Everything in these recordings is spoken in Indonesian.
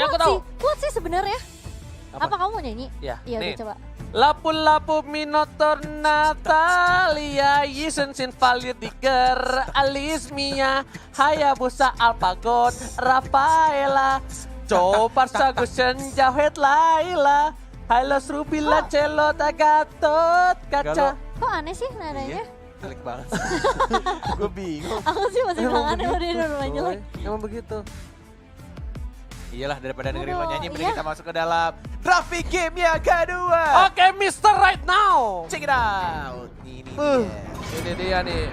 aku tahu. Kuat sih sebenarnya. Apa kamu mau nyanyi? Iya, Iya, nih. udah coba. Lapu-lapu minotor Natalia Yisen sin valir diger Alismia Hayabusa Alpagon Rafaela Copar Sagusen Jawet Laila Hailos Rubila Celot Agatot Kaca. Kok aneh sih nadanya? Jelek banget. Gue bingung. Aku sih masih bilang aneh udah rumah jelek. Emang begitu. Iyalah daripada dengerin lo Aduh, nyanyi, mending iya. kita masuk ke dalam grafik game yang kedua. Oke, Mister Right Now. Check it out. Ini Ini dia nih.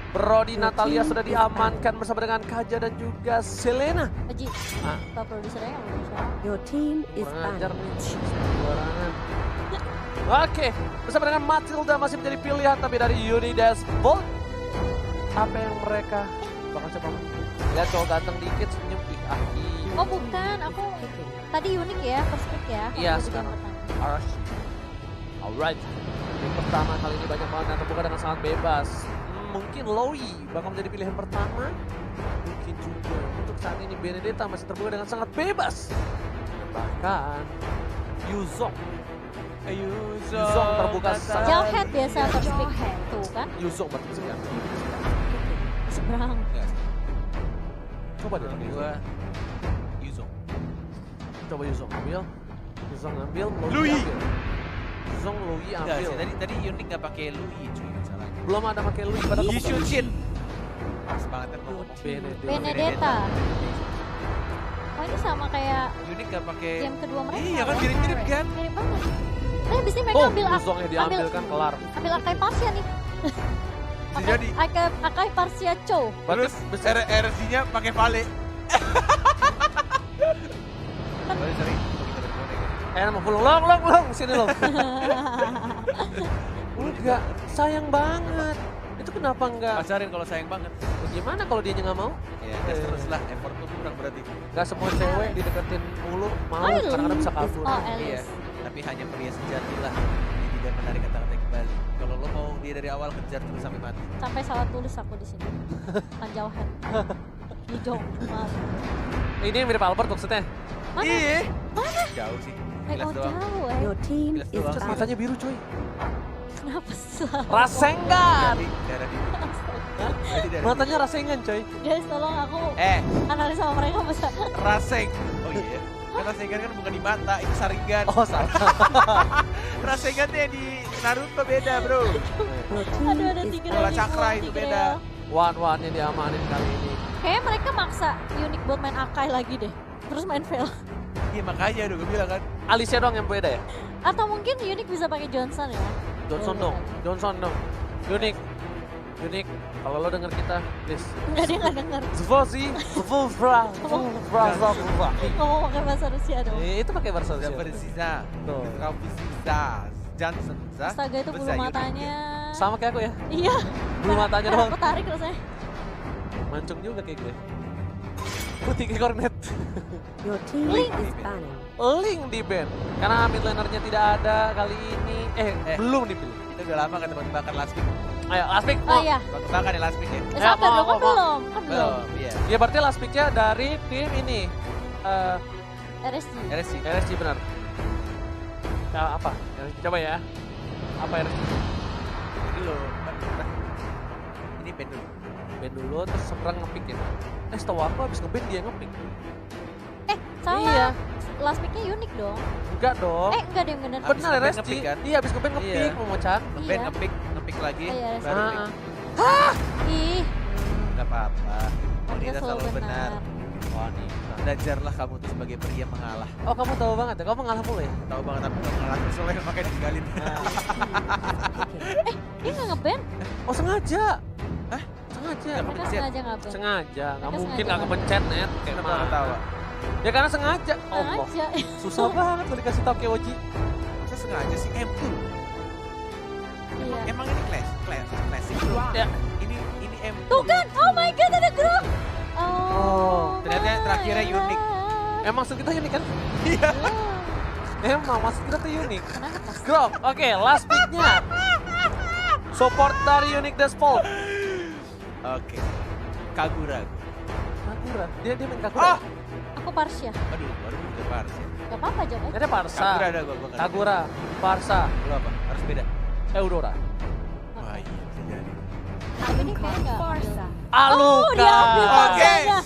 Brody Natalia sudah diamankan bersama dengan Kaja dan juga Selena. Aji, Ah. Pak produsernya yang udah suara. Your team is Kurang ajar banned. nih. Sembarangan. Oke, bersama dengan Matilda masih menjadi pilihan tapi dari Unides Volt. Apa yang mereka bakal coba? Lihat cowok ganteng dikit senyum ih. Oh bukan, aku tadi unik ya, first pick ya. Iya, Waktu di sekarang. game pertama. Arashi. Alright. Yang pertama kali ini banyak banget yang terbuka dengan sangat bebas. Mungkin Lowy bakal menjadi pilihan pertama. Mungkin juga untuk saat ini Benedetta masih terbuka dengan sangat bebas. Bahkan Yuzong. Yuzong terbuka sangat. Jauhead biasa first pick tuh kan, Yuzong berarti bisa diambil. seberang. Coba deh pakai Gue Yuzong. Yuzong. Coba Yuzong ambil. Yuzong ambil. Louis. Ambil. Yuzong Lowy Enggak ambil. sih, tadi unik gak pakai Louis cuy masalahnya. Belum ada pakai Louis pada Yishun. Pas banget kan ngomong. Benedetta. Oh ini sama kayak Unik gak pakai. game kedua mereka. Iya kan ya? mirip-mirip kan. Mirip banget. Abis ini mereka Oh, ambil Yuzongnya diambil kan kelar. ambil Akai Parsia nih. Bisa jadi. Akai Parsia Chow. Terus RC-nya pakai Vale. Sorry. Kita berbonek. Mau pulang, long, sini long. Enggak, sayang banget. Itu kenapa enggak? Pacarin kalau sayang banget. Gimana kalau dia nggak mau? Ya gas terus lah, effort tuh kurang berarti. Gak semua cewek dideketin mulu mau, Oh, kadang-kadang bisa kabur. Oh, Iya, Alice. tapi hanya pria sejati lah yang tidak menarik kata-kata kembali. Kalau lo mau dia dari awal kejar terus sampai mati. Sampai salah tulis aku di sini. Kan Jauhead. Hijau. Maaf. Ini mirip Albert maksudnya. Mana? Iya. Mana? Jauh sih. Eh, Jelas oh doang. jauh Your team Jelas is doang. Terus banned. matanya biru cuy. Kenapa sih? Rasengan. Darah di. Jadi darah Matanya Rasengan coy. Guys, tolong aku analisa sama mereka masa. Raseng. Oh iya. Kan Rasengan kan bukan di mata, itu Sharingan. Oh salah. Rasengan tuh yang di Naruto beda, bro. Your team Aduh, ada is tiga banned. Bola cakra itu beda. Wan-wannya diamanin kali ini. Kayaknya mereka maksa Unik buat main Akai lagi deh. Terus main Veil. Iya makanya udah gue bilang kan. Alicia doang yang beda ya? Atau mungkin Unik bisa pakai Johnson ya. Johnson dong. Johnson dong. Unik. Unik. Kalau lo denger kita, please. Enggak, dia nggak denger. Zvozi. Zvovra. Ngomong pakai bahasa Rusia dong. Itu pakai bahasa Udah Rusia. bersisa. Tuh. Kamu sisa. Johnson. Zah. Astaga itu bulu Bisa Unik. matanya. Sama kayak aku ya. Iya. Bulu matanya doang. Aku tarik rasanya. Mancung juga kayak gue. Putih ke kornet. Your team Link. is banned. Link di band. Karena mid lanernya tidak ada kali ini. Belum dipilih. Kita udah lama gak tebak-tebakan last pick. Ayo, last pick. Oh iya. Tebak-tebakan ya last pick ya. Eh, sabar dong, kan mau. belum. Kan belum. Belum, iya. Ya berarti last picknya dari tim ini. RSG. RSC. RSG benar. Ya, apa? RSG, coba ya. Apa RSG? Ini lo. Ini band dulu. Band dulu terus seberang ngepick ya. Setahu aku habis ngeband dia ngepick. Salah. Iya. Last pick-nya Unik dong. Enggak dong. Enggak deh, bener. Habis Benar ngeband RSG. ngepick kan? Iya habis ngeband ngepick Iya. mau macan. Ngeband, Iya. ngepick lagi. Oh, iya, Baru Ah, pick. ah. Ih, Gak apa-apa. kita Wanita selalu benar. Wanita. Belajarlah kamu tuh sebagai pria mengalah. Oh kamu tahu banget ya? Kamu ngalah mulu ya? Tahu banget tapi gak mengalah terus soalnya makanya ditinggalin. dia nggak ngeband. Oh sengaja. Hah? Sengaja. Nggak Mereka kepencet. sengaja ngeband. Sengaja. Nggak Mereka mungkin sengaja nggak kepencet net. Kayak Kenapa mana? ketawa? Ya karena sengaja. Allah. Sengaja. Susah banget kalau dikasih tau Keoji. Masa sengaja sih M2? Iya. Emang ini classic bro? Ya. Ini M2. Tuh kan, oh my god ada grup. Oh. Ternyata yang terakhirnya unik. Emang maksud kita unik kan? Iya. Emang maksud kita tuh unik. Kenapa pas? Grok, oke last pick-nya. Support dari Unique Despot. Oke. Kagura. Kakura, dia main Kakura. Ah! Aku Parsha. Aduh, baru Parsa. Gak apa-apa jawab aja. Ada Parsa, Kagura ada gua nggak tahu. Kagura, Parsa, Lu apa? Harus beda. Eudora. Wah iya bisa jadi. Tapi ini kayaknya nggak ambil. Aluka. diambil Oke. Parsanya.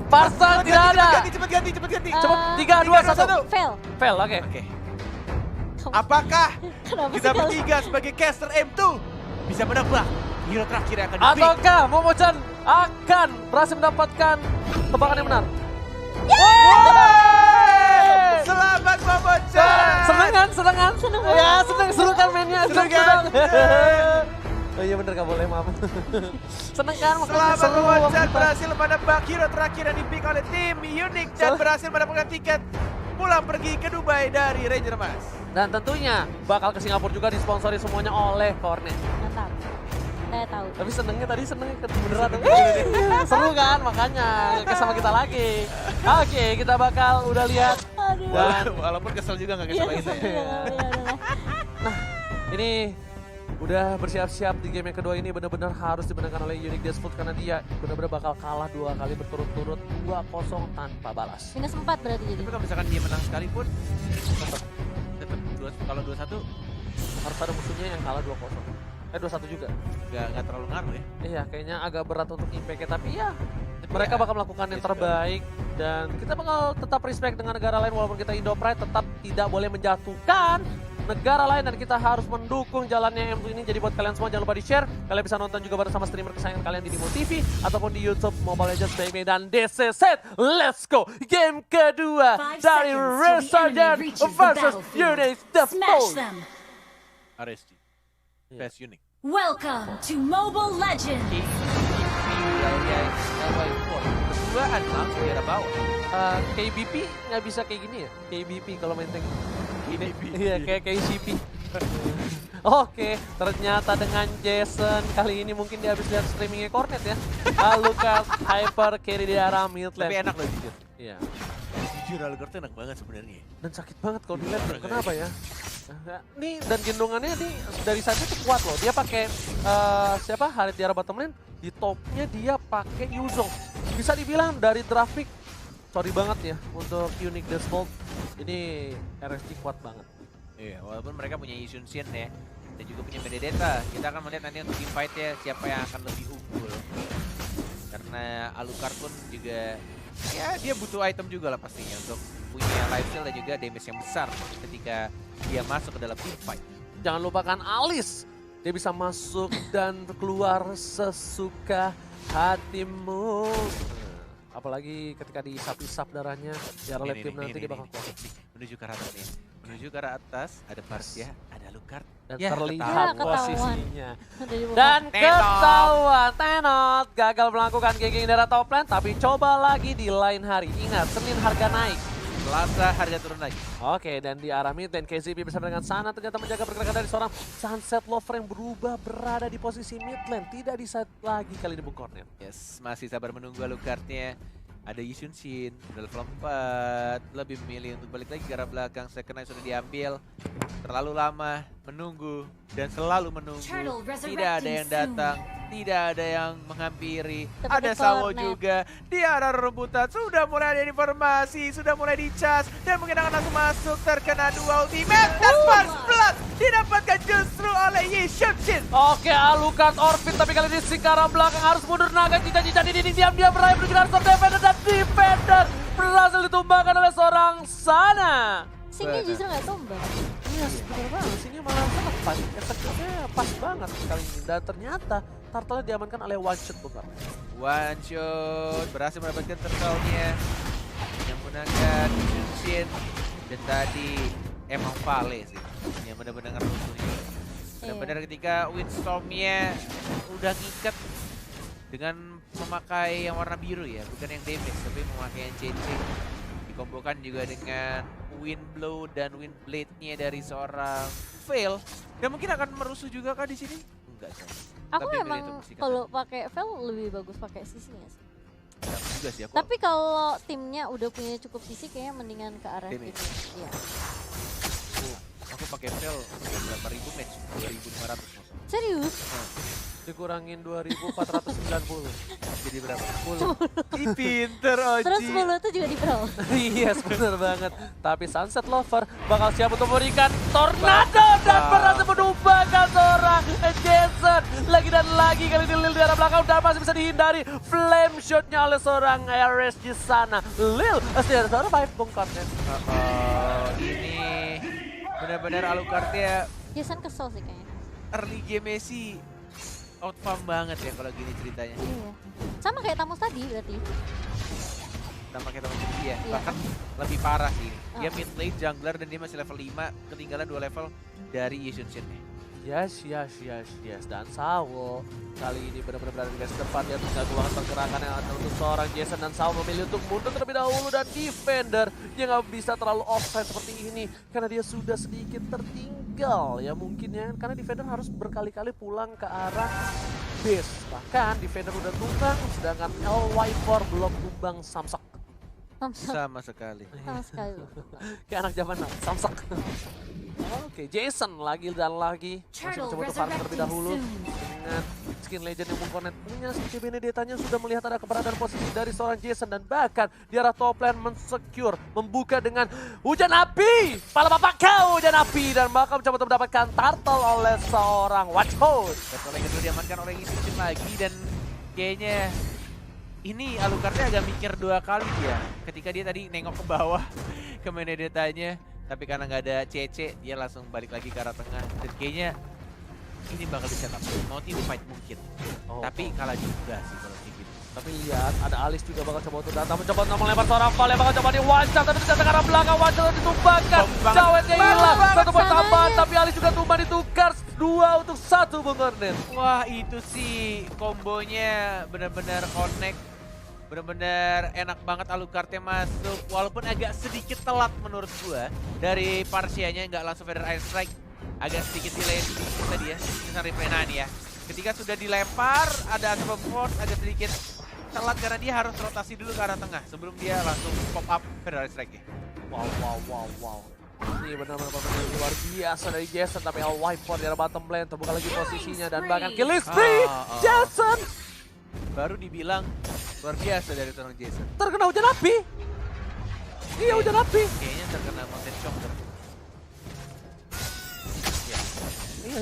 Parsa tidak ada. Cepet ganti. Cepet, 3, 2, 1. Fail. Fail, oke. Oke. Kamu- Apakah Kenapa kita sih kalau- bertiga sebagai caster M2 bisa menebak hero terakhir yang akan di-pick? Ataukah Momochan akan berhasil mendapatkan tebakan yang benar? Yeay! Selamat Momochan! Seneng kan? Seneng kan? Seneng Ya, banget. seneng. Seru kan mainnya? Seru kan? Oh iya bener, gak boleh, maaf. Seneng kan? Makanya Selamat seru. Momochan berhasil menebak hero terakhir yang di-pick oleh tim Unique dan berhasil mendapatkan tiket pulang pergi ke Dubai dari Ranger Mas. Dan tentunya bakal ke Singapura juga disponsori semuanya oleh Cornet. Mantap. Saya tahu. Tapi senengnya tadi beneran. Seru kan? Makanya ke sama kita lagi. Oke, kita bakal udah lihat. Aduh. Dan Walaupun kesel juga nggak Iya, sama kita ya. iya, udahlah. ini udah bersiap-siap di game yang kedua ini benar-benar harus dimenangkan oleh Unique Despot karena dia benar-benar bakal kalah 2 kali berturut-turut 2-0 tanpa balas. Minus 4 berarti jadi. Tapi kalau misalkan dia menang sekalipun, tetap kalau 2-1 Harus ada musuhnya yang kalah 2-0. 2-1 juga. nggak terlalu ngaruh ya. Iya, kayaknya agak berat untuk impact-nya, tapi ya mereka bakal melakukan yang terbaik dan kita bakal tetap respect dengan negara lain walaupun kita Indo Pride tetap tidak boleh menjatuhkan negara lain dan kita harus mendukung jalannya M2 ini. Jadi buat kalian semua jangan lupa di-share. Kalian bisa nonton juga bersama streamer kesayangan kalian di Nimo TV ataupun di YouTube Mobile Legends baby. Dan this is it. Let's go. Game kedua 5 dari seconds till the Resurgent enemy reaches the versus battlefield. Unique Smash Despot. them! RSG. Best Unique. Welcome to Mobile Legends! Kedua adalah daerah bawah. KBP nggak bisa kayak gini ya? KBP kalau main tank. KBP. Iya, kayak KCP. Oke, ternyata dengan Jason kali ini mungkin dia habis lihat streamingnya Cornet ya. Alucard Hyper carry di arah mid lane. Tapi enak loh jujur. Iya. Jujur Alucard tuh enak banget sebenarnya. Dan sakit banget kalau dilihat. Kenapa ya? Nih dan gendongannya nih dari saja tuh kuat loh. Dia pakai siapa? Harit di arah bottom lane. Di topnya dia pakai Yuzong. Bisa dibilang dari draft pick, sorry banget ya untuk Unique Despot. Ini RSG kuat banget. Iya, walaupun mereka punya Yishun Shin ya. Dan juga punya Benedetta. Kita akan melihat nanti untuk team fight ya siapa yang akan lebih unggul. Karena Alucard pun juga ya dia butuh item juga lah pastinya untuk punya lifesteal dan juga damage yang besar ketika dia masuk ke dalam team fight. Jangan lupakan Alice. Dia bisa masuk dan keluar sesuka hatimu. Apalagi ketika diisap-isap darahnya di arah late game nanti dia bakal kuat. Menuju ke arah atas nih. Menuju ke arah atas ada Parsia, ada Alucard. Dan Ya, terlihat ketahuan. posisinya. Dari bukan. Dan Tenot. ketahuan Tenot gagal melakukan ganking dari top lane. Tapi coba lagi di lain hari. Ingat, Senin harga naik. Selasa harga turun lagi. Oke, dan di arah mid lane KZP bersama dengan Sana ternyata menjaga pergerakan dari seorang Sunset Lover yang berubah berada di posisi mid lane. Tidak di side lagi kali ini Bung Cornet. Yes, masih sabar menunggu Alucardnya. Ada Yishun Shin, udah level 4, lebih memilih untuk balik lagi ke arah belakang. Second Eye sudah diambil, terlalu lama menunggu dan selalu menunggu. Turtle Tidak ada yang resurrecting datang, tidak ada yang menghampiri. Tapi Ada di Sawo corner. juga di arah rebutan. Sudah mulai ada informasi, sudah mulai dicas dan mungkin akan langsung masuk. Terkena dua ultimate dan First Blood didapatkan justru oleh Yishun Shin. Oke, Alucard orbit tapi kali ini si ke arah belakang harus mundur naga cica-cica di dinding diam-diam berakhir menuju ke arah top defender dan defender berhasil ditumbangkan oleh seorang Sana. Sini justru nggak tumbang. Iya, benar banget. Sini malah sangat pas. Efeknya pas banget kali ini. Dan ternyata turtle diamankan oleh one shot bukan. One shot berhasil mendapatkan turtle-nya yang menggunakan Yishun Shin. Dan tadi emang Vale sih yang benar-benar ngerusuhnya. Benar-benar ketika Windstorm-nya udah ngikat dengan memakai yang warna biru ya, bukan yang damage tapi memakai yang CC. Dikombokan juga dengan Wind Blow dan Wind Blade-nya dari seorang Veil. Dan mungkin akan merusuh juga kah di sini? Enggak sih. Aku Tapi emang milih untuk bersikap kalau pakai Veil lebih bagus pakai sisinya sih. tenang. Juga sih aku. Tapi kalau timnya udah punya cukup sisi kayaknya mendingan ke arah Damage. itu. Iya. aku pakai Vel berapa ribu match? 2.500 maksudnya. Serius? Dikurangin 2.490. Jadi berapa? 10. Ih pinter Oji. Terus 10 itu juga di pro. Yes, bener banget. Tapi Sunset Lover bakal siap untuk memberikan tornado dan berhasil menumbangkan seorang Jason. Lagi dan lagi kali ini Lil di arah belakang dan masih bisa dihindari flame shotnya oleh seorang Ares di sana. Lil still survive bongkarnya. Ini benar-benar Alucardnya Jason kesel sih kayaknya. early game Messi out farm banget ya kalau gini ceritanya. Iya. Sama kayak Tamus tadi berarti. Sama kayak teman dia, Iya. bahkan lebih parah sih. Dia Oh. mid lane jungler dan dia masih level 5, ketinggalan 2 level dari Yishun Shin-nya. Yes. Dan Sawo kali ini benar-benar berada di garis depan. Dia mengganggu banget pergerakan yang ada untuk seorang Jason. Dan Sawo memilih untuk mundur terlebih dahulu. Dan defender dia nggak bisa terlalu offside seperti ini. Karena dia sudah sedikit tertinggal. Ya mungkin ya. Karena defender harus berkali-kali pulang ke arah base. Bahkan defender udah tumbang. Sedangkan LY4 belum tumbang Samsak. Sama sekali. Sama sekali. Kayak anak zaman now, Samsak. Oke, Jason lagi dan lagi masih Turtle mencoba untuk farm terlebih resurrecting dahulu soon. dengan skin legend yang mengkonek punya. Seperti Benedetta-nya sudah melihat ada keberadaan posisi dari seorang Jason dan bahkan di arah top lane mensecure, membuka dengan hujan api. Pala bapak kau hujan api dan bakal mencoba untuk mendapatkan turtle oleh seorang Watchhouse. Betul yang kedua diamankan oleh Yishun Shin lagi dan kayaknya ini Alucardnya agak mikir 2 kali dia ketika dia tadi nengok ke bawah ke Benedetta-nya. Tapi karena nggak ada CC, dia langsung balik lagi ke arah tengah. Dan kayaknya ini bakal di setup. Mau team fight mungkin. Tapi kalah juga sih kalau kayak gitu. Tapi lihat, ada Alice juga bakal coba untuk datang, mencoba untuk melempar seorang Val yang bakal coba diwancang, tapi ternyata ke arah belakang, wancang ditumbangkan. Cawetnya hilang, satu buat tambahan, tapi Alice juga tumbang ditukar. 2 untuk 1 Bung Kornet. Wah itu sih kombonya benar-benar connect. Benar-benar enak banget Alucardnya masuk. Walaupun agak sedikit telat menurut gua. Dari Parsianya nggak langsung Feather Iron Strike. Agak sedikit delay sedikit tadi ya. Ini replay Nani ya. Ketika sudah dilempar, ada Astral Force agak sedikit telat karena dia harus rotasi dulu ke arah tengah sebelum dia langsung pop up Feather Iron Strike-nya. Wow. Ini benar-benar permainan luar biasa dari Jason, tapi LY4 di arah bottom lane terbuka lagi posisinya dan bahkan kill is free. Jason Baru dibilang luar biasa dari seorang Jason. terkena hujan api. Iya, hujan api. Kayaknya terkena Mountain Shocker. Ya,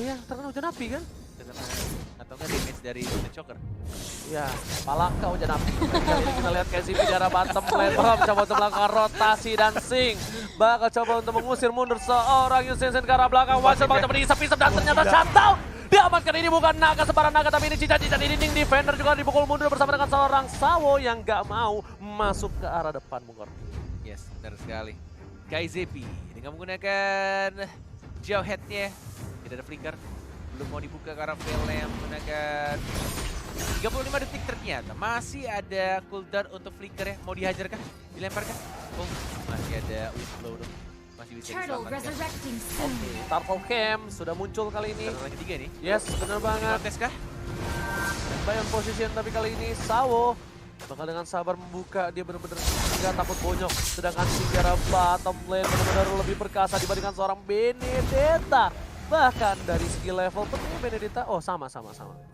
Iya, terkena hujan api kan? terkena atau enggak damage dari Mountain Shocker. Ya, palaka hujan api. Kali ini kita lihat KCP di arah bottom lane. Bakal mencoba untuk melakukan rotasi dan sing. Bakal coba untuk mengusir mundur seorang Yusen ke arah belakang. Watcher bakal coba diisap-isap dan ternyata shutdown. Diamankan ini bukan naga sebaran naga tapi ini cica-cica di dinding. Defender juga dipukul mundur bersama dengan seorang Sawo yang gak mau masuk ke arah depan Bungkor. Yes, benar sekali. KZP dengan menggunakan jauh headnya. Tidak ada flicker. Belum mau dibuka ke arah Veil yang menggunakan 35 detik ternyata. Masih ada cooldown untuk flicker ya. Mau dihajar kah? Dilempar kah? Oh, masih ada windblow dong. Masih bisa Turtle diselamatkan. resurrecting soon. Turtle Camp sudah muncul kali ini. Turtle yang ketiga nih. Yes, bener banget. Protes kah? Bayon position tapi kali ini Sawo bakal dengan sabar membuka. Dia benar-benar nggak takut bonyok. Sedangkan Sigara bottom lane benar-benar lebih perkasa dibandingkan seorang Benedetta. Bahkan dari segi level tentunya Benedetta, sama.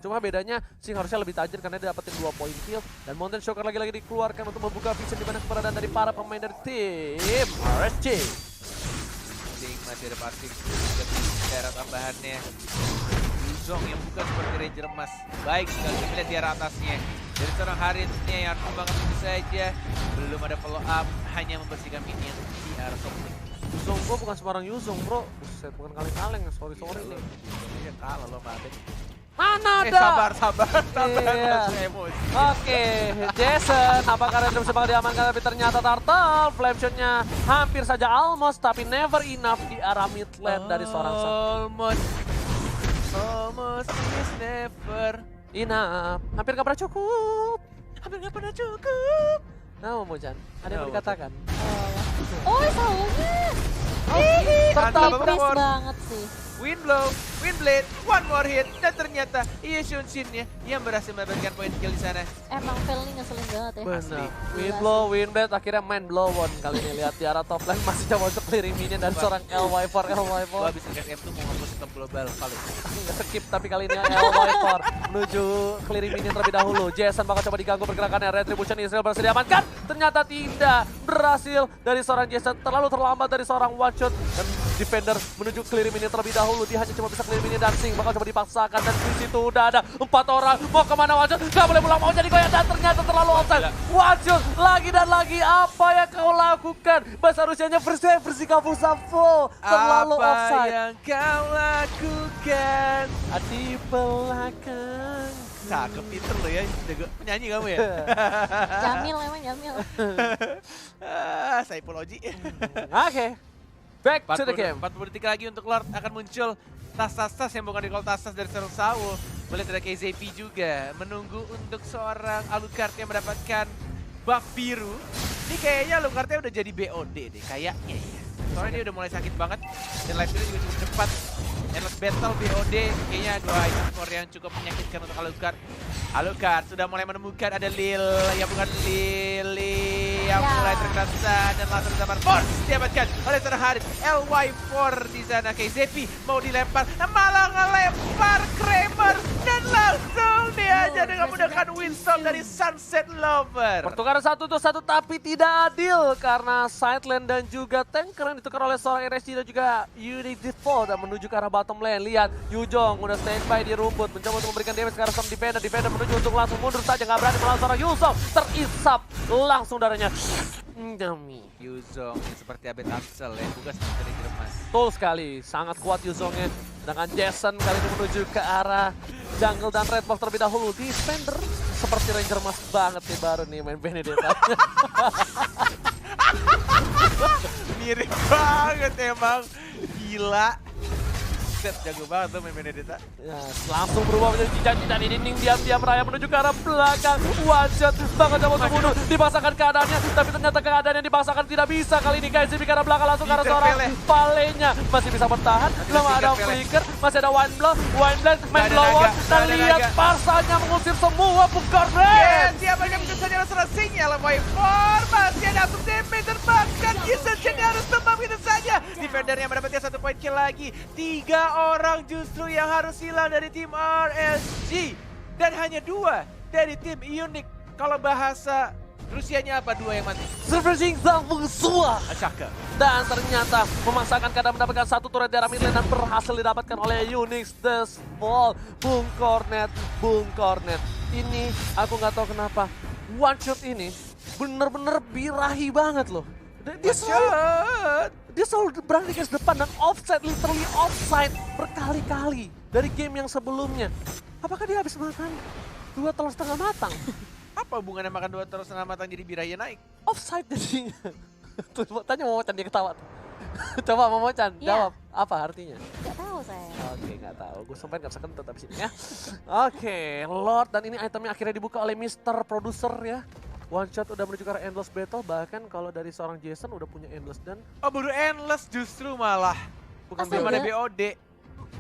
Cuma bedanya Sing harusnya lebih tajam karena dia dapetin 2 poin kill. Dan Mountain Shocker lagi-lagi dikeluarkan untuk membuka vision di mana keberadaan dari para pemain dari tim RSC. Sing masih ada passing. Daerah tambahannya. Yuzong yang bukan seperti Ranger emas. Baik sekali kita lihat di arah atasnya. Dari seorang Harithnya yang harus banget tentu saja. Belum ada follow up. Hanya membersihkan minion di arah top lane. Yuzong gua bukan sembarang Yuzong bro. Buset, bukan kaleng-kaleng, sorry nih. Ya kalah lo Mbak. Mana ada? Sabar. Iya. Langsung emosi. Oke, Jason, apakah Random bakal diamankan tapi ternyata Turtle flame shot-nya hampir saja almost tapi never enough di arah mid lane dari seorang Almost is never enough. Hampir gak pernah cukup. Nah, Mojan, ada yang mau dikatakan? Oh, Sawonya. Mantap Tipis banget. banget sih. Windblow Windblade, one more hit, dan ternyata Shunshin-nya yang berhasil mendapatkan poin kill di sana. Emang Fel ini ngeselin banget ya. Benar. Windblow, Windblade akhirnya main blow on kali ini. Lihat di arah top lane masih coba untuk clearing minion dari seorang LY4. Gua habis nge-SM tuh mau nge-push top global kali. Nggak skip tapi kali ini LY4 menuju clearing minion terlebih dahulu. Jason bakal coba diganggu pergerakannya. Retribution Israel berhasil diamankan. Ternyata tidak berhasil dari seorang Jason. Terlalu terlambat dari seorang one shot. Dan defender menuju clearing minion terlebih dahulu. Dia hanya cuma bisa clearing minion dancing. Bakal coba dipaksakan dan di situ udah ada 4 orang. Mau kemana one shot? Gak boleh pulang, mau jadi goyang dan ternyata terlalu offside. One shot lagi dan lagi. Apa yang kau lakukan? Bahasa Rusianya versi kamu full. Terlalu Apa offside. yang kau lakukan? Di belakang. Cakep pinter lo ya, penyanyi kamu ya? Jamil emang Jamil. Saipul Oji. Oke. Back to the game. 40 detik lagi untuk Lord akan muncul tas-tas yang bukan recall tas dari seorang Saul. Melihat ada KZP juga menunggu untuk seorang Alucard yang mendapatkan buff biru. Ini kayaknya Alucardnya udah jadi BOD deh, kayaknya ya. Soalnya dia udah mulai sakit banget dan live streamnya juga cukup cepat. Endless Battle BOD kayaknya dua item core yang cukup menyakitkan untuk Alucard. Alucard sudah mulai menemukan ada Lil yang bukan Lily yang mulai terkena dan langsung disambar force diamankan oleh terhadap LY4 di sana. KZP mau dilempar malah ngelempar Kramer dan langsung diajar dengan menggunakan Windstorm dari Sunset Lover. Pertukaran 1-1 tapi tidak adil karena side lane dan juga tanker yang ditukar oleh seorang RSG dan juga Unique Default dan menuju ke arah bottom lane. Lihat Yujong udah standby di rumput mencoba untuk memberikan damage ke arah some defender. Defender menuju untuk langsung mundur saja, nggak berani melawan seorang Yuzong. Terisap langsung darahnya. Nyami. Yuzong seperti Abed Axel ya, bukan seperti dari Jerman. Betul sekali, sangat kuat Yuzongnya. Sedangkan Jason kali ini menuju ke arah jungle dan red buff terlebih dahulu. Defender seperti Ranger Mas banget nih baru nih main Benedetta. Mirip banget emang, gila. Set jago banget tuh main Benedetta. Ya, langsung berubah menjadi cicak-cicak di dinding diam-diam raya menuju ke arah belakang. One shot, bakal coba untuk bunuh, dipaksakan keadaannya, tapi ternyata keadaan yang dipaksakan tidak bisa kali ini. KZP ke arah belakang langsung ke arah seorang Palenya. Masih bisa bertahan, belum ada flicker, masih ada Wine Blade, main blower, dan lihat parsanya mengusir semua Bungkar Blade. Dia banyak menjadi salah sinyal formasi ada langsung damage dan bahkan Jason jadi harus tumbang gitu saja. Defendernya mendapatkan 1 poin kill lagi. 3 orang justru yang harus hilang dari tim RSG dan hanya 2 dari tim Unique. Kalau bahasa Rusianya apa 2 yang mati? Surfing Zambung Sua. Ashaka. Dan ternyata memaksakan keadaan mendapatkan 1 turret di arah mid lane dan berhasil didapatkan oleh Unix The Small. Bung Cornet. Ini aku nggak tahu kenapa one shot ini bener-bener birahi banget loh. Dia selalu berada di garis depan dan offside, literally offside berkali-kali dari game yang sebelumnya. Apakah dia habis makan 2 telur setengah matang? Apa hubungannya makan 2 telur setengah matang jadi birahnya naik? Offside jadinya. Tuh, tanya Momocan dia ketawa tuh. Coba Momocan jawab, apa artinya? Gak tahu saya. Oke, nggak tahu. Gue sampai nggak bisa kentut abis ini ya. Oke, Lord dan ini itemnya akhirnya dibuka oleh Mr. Producer ya. One shot udah menuju ke arah Endless Battle, bahkan kalau dari seorang Jason udah punya Endless dan... Oh baru Endless justru malah. Bukan belum ada BOD.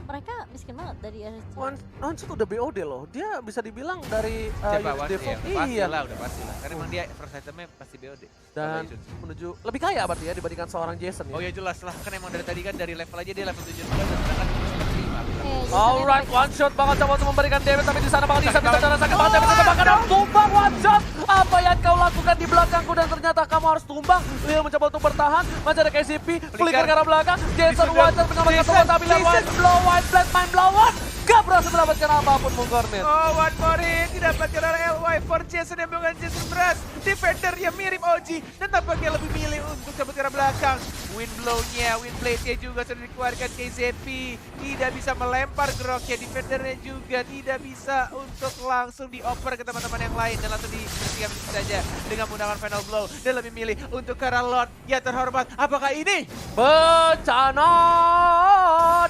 Mereka miskin banget dari RSG. One shot udah BOD loh, dia bisa dibilang dari Siapa Unix Default. Iya lah, udah pasti lah. Karena emang dia first itemnya pasti BOD. Dan menuju lebih kaya berarti ya dibandingkan seorang Jason ya. Oh ya jelas lah, kan emang dari tadi kan dari level aja dia level 7 dan sedangkan seperti 5. Alright, one shot banget coba untuk memberikan damage, tapi di sana bakal bisa cara sakit banget, tapi bahkan tumbang one shot. Apa yang kau lakukan di belakangku dan ternyata kamu harus tumbang. Lil mencoba untuk bertahan, masih ada KCP, flicker ke arah belakang, Jason Water menyelamatkan semua tapi White Blade main blower. Gak berhasil mendapatkan apapun Bung Cornet. Oh, one more hit didapatkan oleh LY4 Jason yang bukan Jason Brass. Defender yang mirip OG dan tampaknya lebih milih untuk cabut ke arah belakang. Windblade-nya juga sudah dikeluarkan KZP. Tidak bisa melempar geroknya, defendernya juga tidak bisa untuk langsung dioper ke teman-teman yang lain dan langsung dibersihkan saja dengan menggunakan final blow dan lebih milih untuk ke arah Lord yang terhormat. Apakah ini? Bencana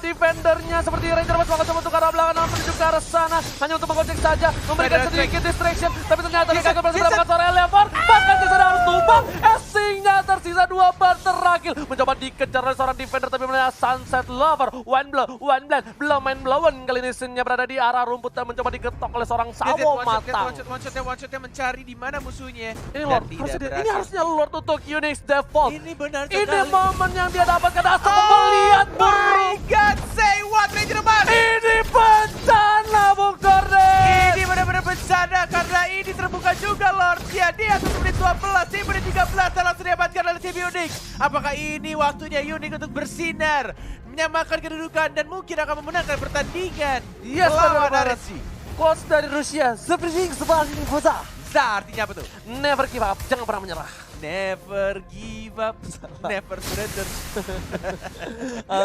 defendernya seperti Ranger Mas bakal coba untuk ke arah belakang namun menuju ke arah sana hanya untuk menggocek saja memberikan sedikit distraction tapi ternyata gagal berhasil mendapatkan seorang Leopard bahkan Jason harus tumbang. Essingnya tersisa 2 bar terakhir. Mencoba dikejar oleh seorang defender tapi melihat Sunset Lover. One Blend, belum main blown. Kali ini Sinnya berada di arah rumput dan mencoba diketok oleh seorang Sawo matang. One shotnya mencari di mana musuhnya. Ini Dan Lord, tidak ini berhasil. harusnya Lord untuk Unix Default. Ini benar Ini sekali. momen yang dia dapatkan asal melihat Oh my god, say what Ranger Emas. Ini bencana Bung Gordon. Ini benar-benar bencana karena ini terbuka juga Lordnya. Di atas menit 12, di menit 13 dan langsung diamankan oleh tim Unix. Apakah ini waktunya Unix untuk bersinar, menyamakan kedudukan dan mungkin akan memenangkan pertandingan Yes, melawan benar-benar. RSG? Coach dari Rusia, seperti Fosa. Za artinya apa tuh? Never give up, jangan pernah menyerah. Never give up, never surrender.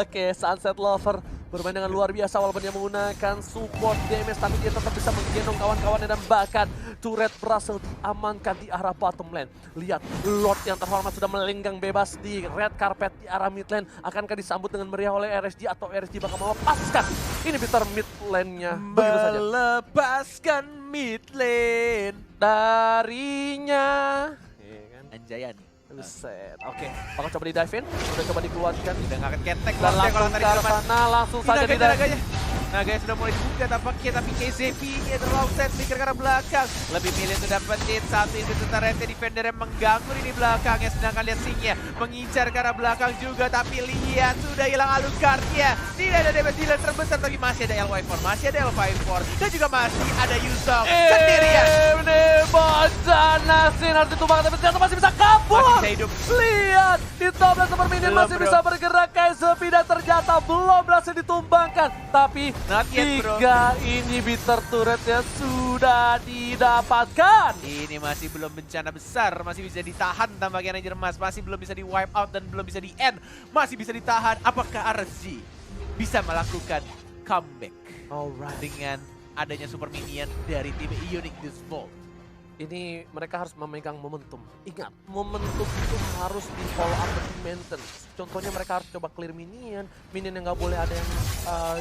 Oke, Sunset Lover bermain dengan luar biasa walaupun dia menggunakan support damage tapi dia tetap bisa menggendong kawan-kawannya dan bahkan turret berhasil diamankan di arah bottom lane. Lihat, Lord yang terhormat sudah melenggang bebas di red carpet di arah mid lane. Akankah disambut dengan meriah oleh RSG atau RSG bakal melepaskan inhibitor mid lane-nya? Begitu saja. Melepaskan mid lane. Darinya. Anjayani. Buset. Oke, bakal coba di dive in, udah coba dikeluarkan. Udah nggak akan ketek Dan Lordnya langsung kalau ke tadi arah cuma sana, langsung saja di dive. naganya. Naganya sudah mulai dibuka tampaknya, tapi KZP-nya terlalu set speaker ke arah belakang. Lebih milih untuk dapetin satu itu turretnya defender yang mengganggu di belakangnya. Sedangkan lihat Singnya mengincar ke arah belakang juga, tapi lihat sudah hilang Alucardnya. Tidak ada damage dealer terbesar, tapi masih ada LY4, masih ada L54, dan juga masih ada Yusuf sendirian. Ini bencana Sin harus ditumbangkan tapi ternyata masih bisa kabur. Masih bisa hidup. Lihat, di top lane super minion Belum, masih bro. bisa bergerak KSP dan ternyata belum berhasil ditumbangkan. Tapi Not yet, bro. 3 inhibitor turretnya sudah didapatkan. Ini masih belum bencana besar, masih bisa ditahan tampaknya Ranger Emas, masih belum bisa di wipe out dan belum bisa di end, masih bisa ditahan. Apakah RSG bisa melakukan comeback Alright. dengan adanya super minion dari tim Unix Default? Ini mereka harus memegang momentum. Ingat, momentum itu harus di follow up dan di maintenance. Contohnya mereka harus coba clear minion yang nggak boleh ada yang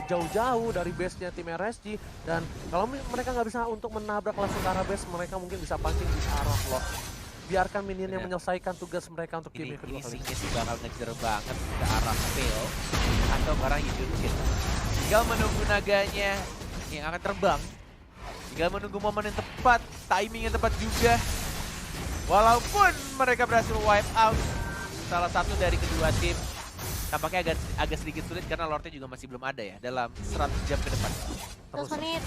jauh-jauh dari base-nya tim RSG. Dan kalau mereka nggak bisa untuk menabrak langsung ke arah base, mereka mungkin bisa pancing di arah Lord. Biarkan minion yang Bener. menyelesaikan tugas mereka untuk game Ini yang kedua kali. Singnya sih bakal ngejar banget ke arah Fail atau ke arah Yudunkin. Tinggal menunggu naganya yang akan terbang. Tinggal menunggu momen yang tepat, timing yang tepat juga. Walaupun mereka berhasil wipe out salah satu dari kedua tim, tampaknya agak sedikit sulit karena Lordnya juga masih belum ada ya dalam 100 jam ke depan. Terus menit.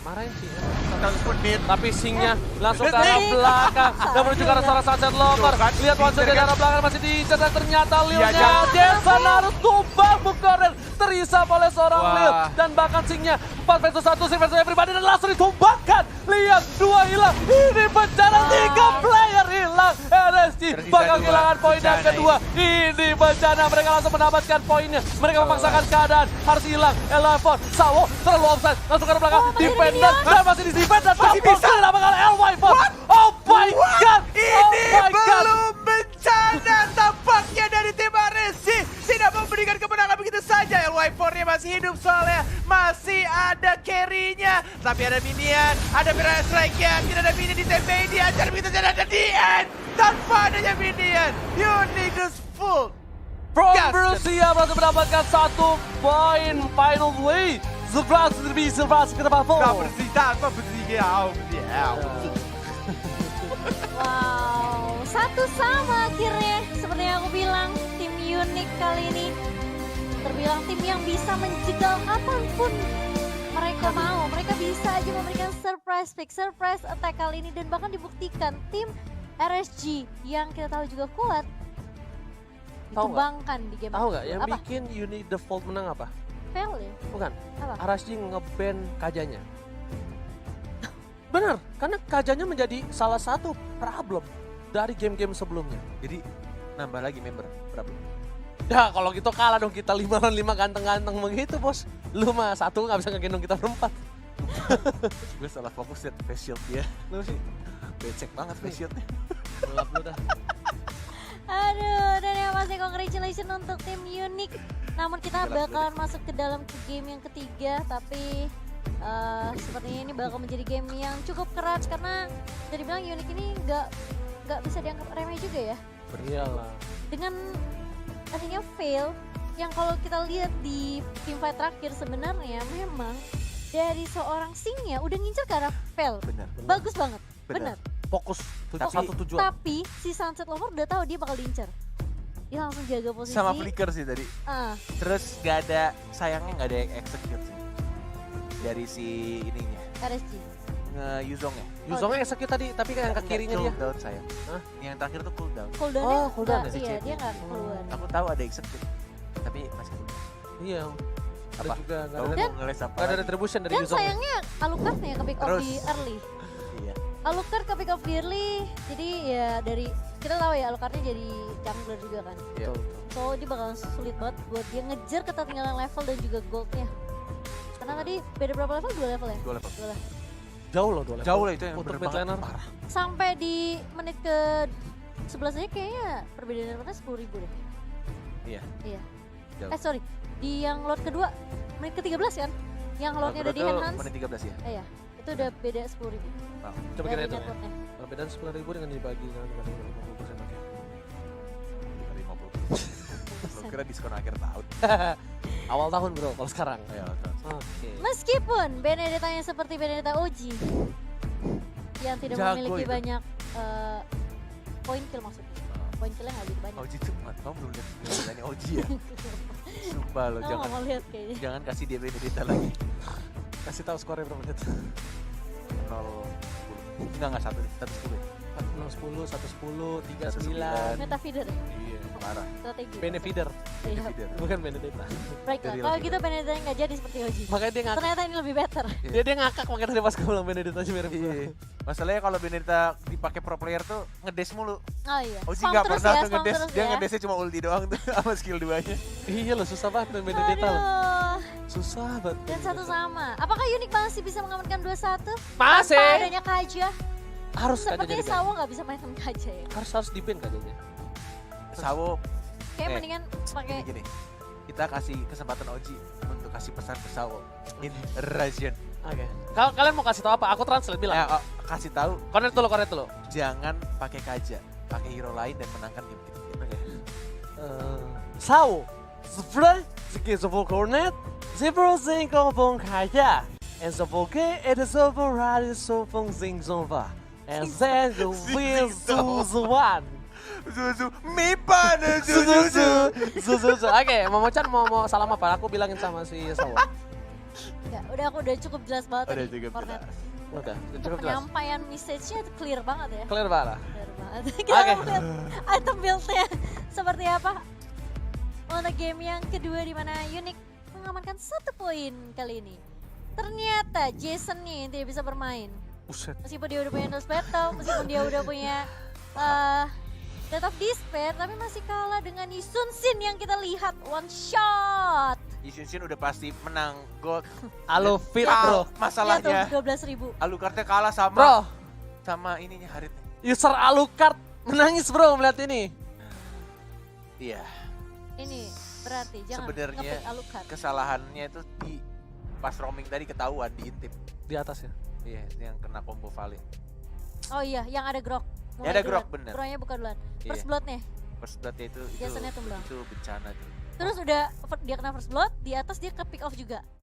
Marahin sih. 100 menit. Tapi Singnya langsung ke arah belakang dan menuju ke arah seorang Sunset Lover. Lihat one shot dari arah belakang masih diincar dan ternyata Lil-nya Jensen harus tumbang Bukoren. Terisap oleh seorang Wah. Lil dan bahkan Singnya 4 versus 1 Sing versus everybody dan langsung ditumbangkan. Lihat 2 hilang. Ini bencana 3 player hilang. RSG Tersisa bakal 2. kehilangan poin yang Bencana kedua. Ini bencana mereka langsung mendapatkan poinnya. Mereka memaksakan keadaan harus hilang. L4 Sawo terlalu offside langsung ke arah belakang. masih Defender dan masih di defend dan Masih bisa. mendapatkan LY4. Oh my god. Ini Oh my god. belum bencana tampaknya dari tim RSG. Tidak memberikan kemenangan begitu saja. LY4-nya masih hidup soalnya masih ada carry-nya. Tapi ada minion, ada Mirror Strike-nya. Tidak ada minion di TP, diajar begitu saja ada di end. Tanpa adanya minion, Unix full. From Gas. Rusia berhasil mendapatkan 1 poin final way. 11 ke depan Gak bersih tanpa bersih. Wow, 1-sama akhirnya. Seperti yang aku bilang, tim unik kali ini terbilang tim yang bisa menjegal kapanpun mereka mau. Mereka bisa aja memberikan surprise pick, surprise attack kali ini. Dan bahkan dibuktikan tim RSG yang kita tahu juga kuat Tahu nggak? ditumbangkan di game Tahu nggak yang apa? bikin Unix Default menang apa? Fail ya? Bukan. Apa? RSG nge-ban Kajanya. Benar, karena Kajanya menjadi salah satu problem dari game-game sebelumnya. Jadi nambah lagi member berapa? Ya kalau gitu kalah dong kita 5 lawan 5 ganteng-ganteng begitu bos. Lu mah satu nggak bisa ngegendong kita berempat. Gue salah fokus liat face shield dia. Lu sih Becek banget face shieldnya. gelap lu dah. Aduh, dan yang pasti congratulations untuk tim unik. Namun kita bakalan masuk ke dalam game yang ketiga, tapi sepertinya ini bakal menjadi game yang cukup keras karena bisa dibilang unik ini nggak bisa dianggap remeh juga ya. Iyalah. Dengan adanya fail yang kalau kita lihat di teamfight terakhir sebenarnya memang dari seorang Singnya udah ngincer ke arah fail. Benar. Bagus banget. Benar. Benar. Fokus satu tujuan. Tapi si Sunset Lover udah tahu dia bakal diincer. Dia langsung jaga posisi. Sama flicker sih tadi. Ah, Terus gak ada, sayangnya gak ada yang execute sih. Dari si ininya, RSG. Yuzong ya. Yuzongnya execute tadi, tapi kan yang ke kirinya dia. Cooldown sayang. Hah? Yang terakhir tuh cooldown. Cooldown-nya Oh, cooldown nggak- ya? iya, Si dia nggak CP. keluar. Aku tahu ada execute, tapi masih cooldown. Iya. Ada Apa? juga nggak Kamu ada, mau ngeles apa? nggak ada lagi? retribution dari Dan Yuzong. sayangnya Alucardnya ke pick off Terus. di early. Iya. Alucard ke pick off di early, jadi ya dari kita tahu ya Alucardnya jadi jungler juga kan. Iya. Betul. So dia bakal sulit banget buat dia ngejar ketertinggalan level dan juga goldnya. Karena tadi beda berapa level? 2 level ya? 2 level. 2 level. Jauh loh 2 level. Jauh lah itu yang Untuk bener mid banget. laner. Parah. Sampai di menit ke 11 aja kayaknya perbedaan daripada 10.000 deh. Iya. Iya. Jauh. Sorry, di yang lot kedua menit ke 13 kan? Yang lotnya udah di Itu enhance. menit 13 ya. Iya, itu udah beda 10.000. Coba kita hitung ya. networknya. Perbedaan 10.000 dengan dibagi dengan 50% oke. 50. Lo kira diskon akhir tahun. Awal tahun bro, kalau sekarang. Ayo, Oke. Meskipun Benedetta-nya seperti Benedetta OG yang tidak Jago memiliki itu. banyak poin kill maksudnya. Poin killnya nggak begitu banyak. Oji tuh, kamu belum lihat videonya Oji ya? Sumpah lo, Oh, jangan mau lihat kayaknya. jangan kasih dia Benedetta lagi. Kasih tahu skornya berapa menit? 0 10. Enggak 1 10. 0 10, 1 10, 3 9. Meta feeder ya? Iya, parah. Strategi. Benefeeder, Iya. Feeder. bukan Benedetta. Baiklah, Dari kalau lagi. gitu Benedetta nggak jadi seperti OG. Makanya dia ngakak. Ternyata ini lebih better. Dia ngakak makanya tadi pas gue bilang Benedetta aja mirip gue. Iya. Masalahnya kalau Benedetta dipakai pro player tuh ngedes mulu. Oh iya. Oji Spam nggak terus pernah ya, tuh spam ngedes. terus Dia ya. ngedesnya cuma ulti doang tuh sama skill 2-nya. Iya loh, susah banget main Benedetta loh. Aduh. Susah banget. Dan satu sama. Apakah Unik masih bisa mengamankan 2-1? Masih. Tanpa adanya Kaja. Harus kaja Sepertinya jadi Sawo nggak bisa mainkan Kaja ya. harus di pin kajanya. Sawo Kayak Eh, mendingan pakai gini. Kita kasih kesempatan Oji untuk kasih pesan ke Sawo. In Russian. Oke. Kalau kalian mau kasih tahu apa? Aku translate bilang. Kasih tahu Connect dulu. jangan pakai Kaja, pakai hero lain dan menangkan game kita. Oke. Sao, spray, sige sa Volcornet, zero zinko pong kaya. And sa Volke, it is over rally so pong zing zomba. And then you will Suzuan. Zuzu, Mipa na Suzuzu. Oke, Momo-chan mau salam apa? Aku bilangin sama si Sao. Nggak, udah cukup jelas banget Udah tadi, cukup Cornet. jelas. Udah, Untuk cukup jelas. penyampaian message-nya itu clear banget ya. Clear parah. Clear banget. Kita Oke. mau lihat item build-nya seperti apa. Untuk game yang kedua di mana Unik mengamankan 1 poin kali ini. Ternyata Jason-nya yang tidak bisa bermain. Buset. Meskipun dia udah punya Endless Battle, meskipun dia udah punya Death of Despair, tapi masih kalah dengan Isun Sin yang kita lihat one shot. Yishin udah pasti menang gold. Halo fit Ah, bro. Masalahnya Lihat tuh 12.000. Alucardnya kalah sama Bro, sama ininya Harit. user Alucard menangis bro melihat ini. Iya, Ini berarti jangan sebenarnya nge-pick Alucard. kesalahannya itu di pas roaming tadi ketahuan diintip. Di atas ya. Iya, yang kena combo Vale. Oh iya, yang ada grok. Ya, ada grok, bener. Groknya bukan duluan. First Iya. blood-nya. First blood-nya itu Jasonnya tumbang. itu bencana tuh. Terus udah dia kena first blood, di atas dia ke pick off juga.